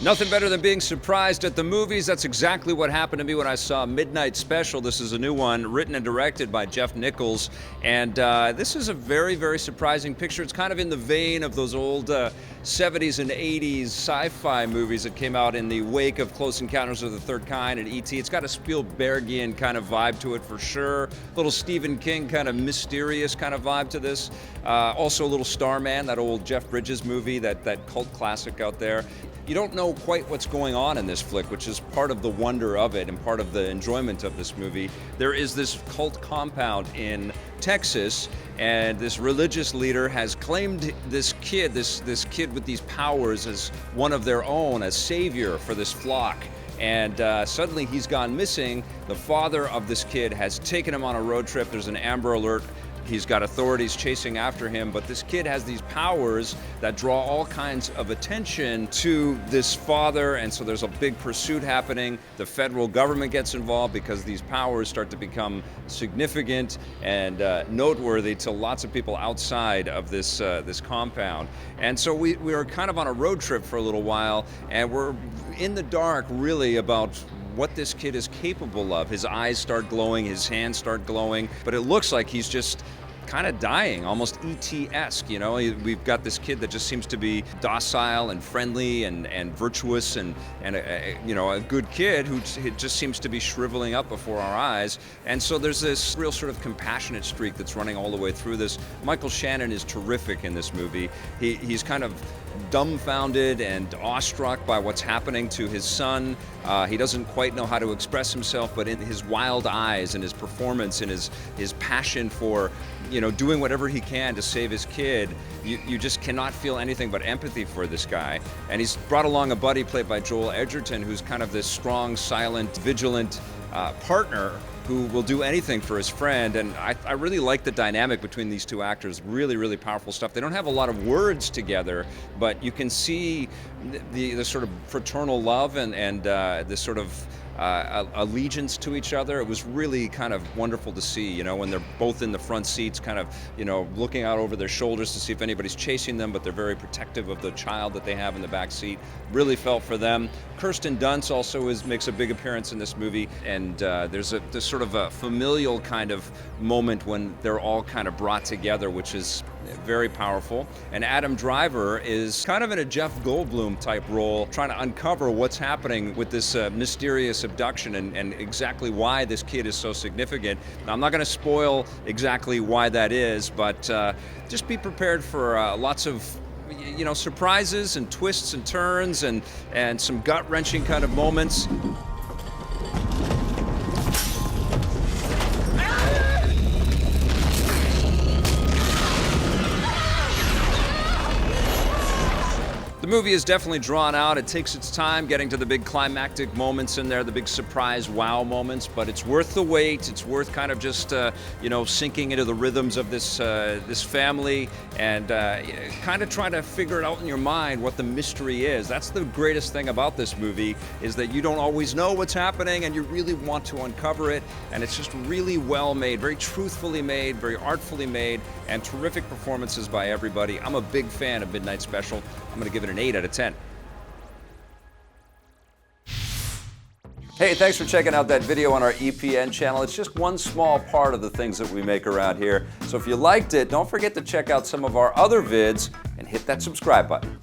Nothing better than being surprised at the movies. That's exactly what happened to me when I saw Midnight Special. This is a new one, written and directed by Jeff Nichols. And this is a very, very surprising picture. It's kind of in the vein of those old 70s and 80s sci-fi movies that came out in the wake of Close Encounters of the Third Kind and E.T. It's got a Spielbergian kind of vibe to it for sure. A little Stephen King kind of mysterious kind of vibe to this. Also a little Starman, that old Jeff Bridges movie, that cult classic out there. You don't know quite what's going on in this flick, which is part of the wonder of it and part of the enjoyment of this movie. There is this cult compound in Texas, and this religious leader has claimed this kid with these powers as one of their own, as savior for this flock. And suddenly he's gone missing. The father of this kid has taken him on a road trip. There's an Amber Alert. He's got authorities chasing after him, but this kid has these powers that draw all kinds of attention to this father, and so there's a big pursuit happening. The federal government gets involved because these powers start to become significant and noteworthy to lots of people outside of this compound. And so we were kind of on a road trip for a little while, and we're in the dark really about what this kid is capable of. His eyes start glowing, his hands start glowing, but it looks like he's just kind of dying, almost E.T.-esque, you know? We've got this kid that just seems to be docile and friendly and virtuous and a good kid who just seems to be shriveling up before our eyes. And so there's this real sort of compassionate streak that's running all the way through this. Michael Shannon is terrific in this movie. He's kind of dumbfounded and awestruck by what's happening to his son. He doesn't quite know how to express himself, but in his wild eyes and his performance and his passion for doing whatever he can to save his kid, you just cannot feel anything but empathy for this guy. And he's brought along a buddy played by Joel Edgerton, who's kind of this strong, silent, vigilant partner who will do anything for his friend. And I really like the dynamic between these two actors. Really, really powerful stuff. They don't have a lot of words together, but you can see the sort of fraternal love and this sort of allegiance to each other. It was really kind of wonderful to see, when they're both in the front seats, kind of, looking out over their shoulders to see if anybody's chasing them, but they're very protective of the child that they have in the back seat. Really felt for them. Kirsten Dunst also makes a big appearance in this movie, and there's this sort of a familial kind of moment when they're all kind of brought together, which is very powerful. And Adam Driver is kind of in a Jeff Goldblum type role, trying to uncover what's happening with this mysterious abduction and exactly why this kid is so significant. Now, I'm not going to spoil exactly why that is, but just be prepared for lots of surprises and twists and turns and some gut-wrenching kind of moments. The movie is definitely drawn out. It takes its time getting to the big climactic moments in there, the big surprise wow moments, but it's worth the wait. It's worth kind of just, sinking into the rhythms of this family and kind of trying to figure it out in your mind what the mystery is. That's the greatest thing about this movie, is that you don't always know what's happening and you really want to uncover it. And it's just really well made, very truthfully made, very artfully made, and terrific performances by everybody. I'm a big fan of Midnight Special. I'm going to give it an 8 out of 10. Hey, thanks for checking out that video on our EPN channel. It's just one small part of the things that we make around here. So if you liked it, don't forget to check out some of our other vids and hit that subscribe button.